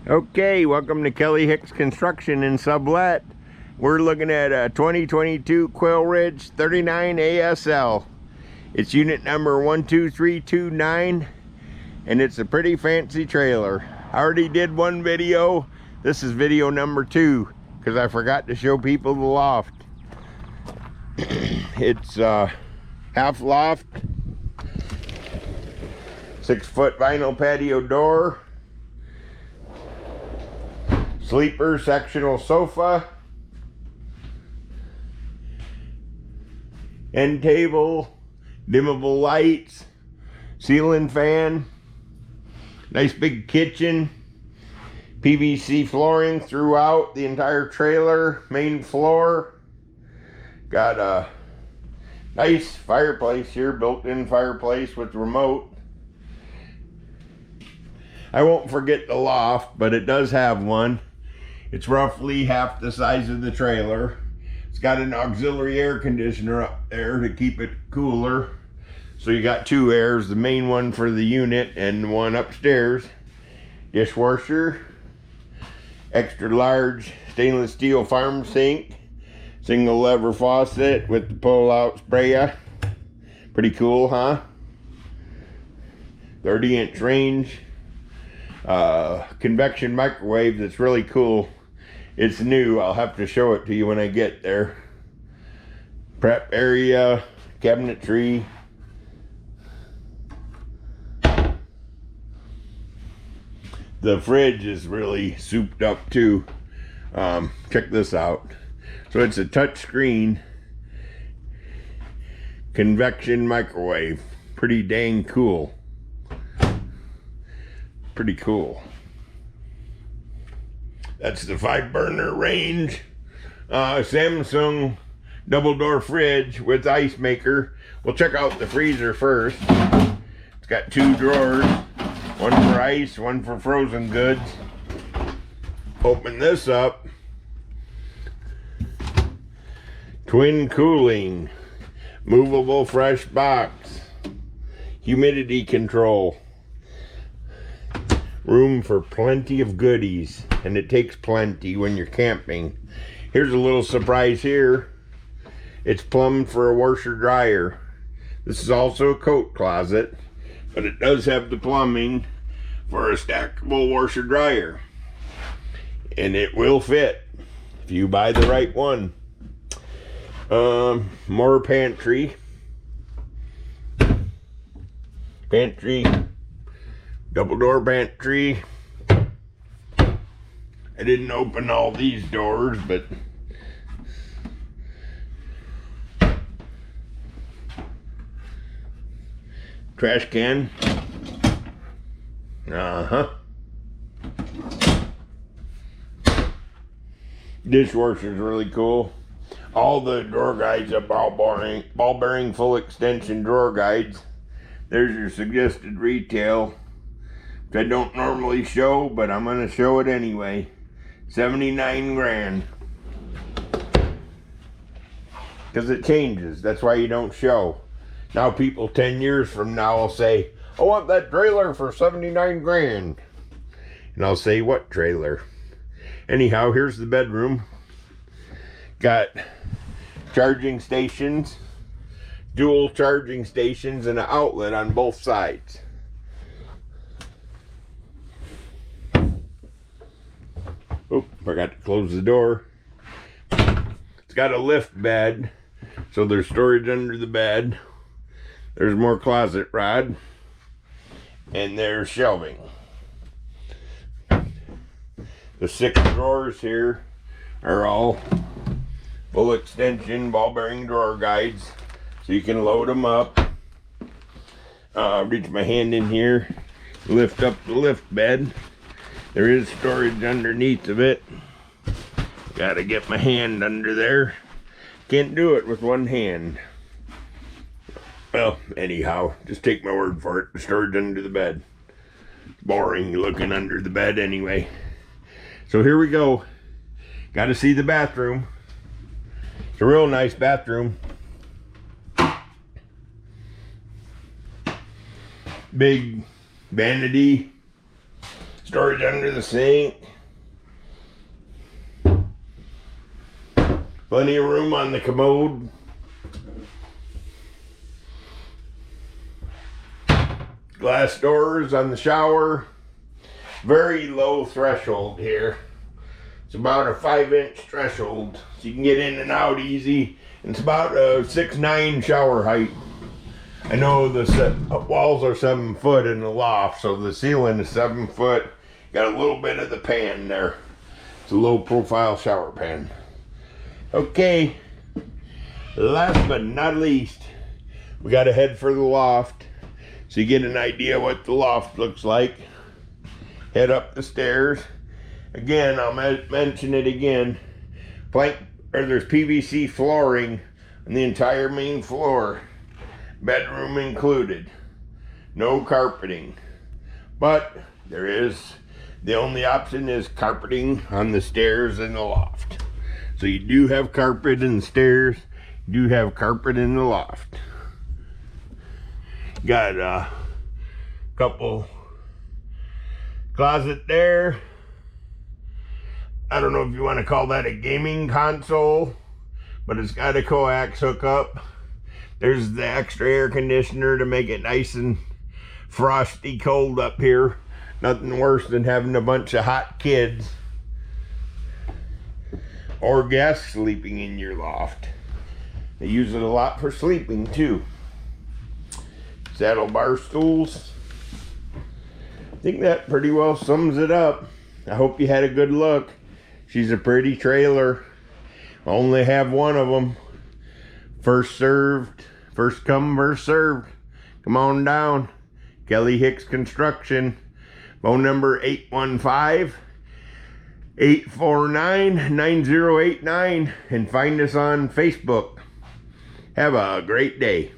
Okay, welcome to Kelly Hicks Construction in Sublet. We're looking at a 2022 Quailridge 39ASL. It's unit number 12329, and it's a pretty fancy trailer. I already did one video. This is video number 2 because I forgot to show people the loft. It's half loft, 6-foot vinyl patio door, sleeper sectional sofa, end table, dimmable lights, ceiling fan, nice big kitchen, PVC flooring throughout the entire trailer, main floor. Got a nice fireplace here, built-in fireplace with remote. I won't forget the loft, but it does have one. It's roughly half the size of the trailer. It's got an auxiliary air conditioner up there to keep it cooler. So you got 2 airs, the main one for the unit and one upstairs. Dishwasher, extra large stainless steel farm sink, single lever faucet with the pull out sprayer. Pretty cool, huh? 30-inch range. Convection microwave that's really cool. It's new. I'll have to show it to you when I get there. Prep area, cabinetry. The fridge is really souped up too. Check this out. So it's a touch screen convection microwave. Pretty dang cool. Pretty cool. That's the 5-burner range. Samsung double door fridge with ice maker. We'll check out the freezer first. It's got 2 drawers, one for ice, one for frozen goods. Open this up. Twin cooling, movable fresh box, humidity control. Room for plenty of goodies, and it takes plenty when you're camping. Here's a little surprise here. It's plumbed for a washer dryer. This is also a coat closet, but it does have the plumbing for a stackable washer dryer. And it will fit if you buy the right one. More pantry. Double door pantry. I didn't open all these doors, but trash can. Dishwasher's really cool. All the drawer guides are ball bearing full extension drawer guides. There's your suggested retail, which I don't normally show, but I'm gonna show it anyway. 79 grand. Because it changes. That's why you don't show. Now people 10 years from now will say, I want that trailer for 79 grand. And I'll say, what trailer? Anyhow, here's the bedroom. Got charging stations, dual charging stations, and an outlet on both sides. Oh, forgot to close the door. It's got a lift bed, so there's storage under the bed. There's more closet rod, and there's shelving. The 6 drawers here are all full extension ball bearing drawer guides, so you can load them up. Reach my hand in here, lift up the lift bed. There is storage underneath of it. Gotta get my hand under there. Can't do it with one hand. Well, anyhow, just take my word for it. The storage under the bed. It's boring looking under the bed anyway. So here we go. Gotta see the bathroom. It's a real nice bathroom. Big vanity, Storage under the sink. Plenty of room on the commode. Glass doors on the shower. Very low threshold here. It's about a 5-inch threshold, so you can get in and out easy. And it's about a 6'9" shower height. I know the walls are 7 foot in the loft, so the ceiling is 7 foot. Got a little bit of the pan there. It's a low profile shower pan. Okay, last but not least, we got to head for the loft. So you get an idea what the loft looks like. Head up the stairs. Again, I'll mention it again. There's PVC flooring on the entire main floor. Bedroom included. No carpeting. But the only option is carpeting on the stairs and the loft. So you do have carpet in the stairs. You do have carpet in the loft. Got a couple closet there. I don't know if you want to call that a gaming console, but it's got a coax hookup. There's the extra air conditioner to make it nice and frosty cold up here. Nothing worse than having a bunch of hot kids or guests sleeping in your loft. They use it a lot for sleeping too. Saddle bar stools. I think that pretty well sums it up. I hope you had a good look. She's a pretty trailer. I only have one of them. First come, first served. Come on down. Kelly Hicks Construction. Phone number 815-849-9089, and find us on Facebook. Have a great day.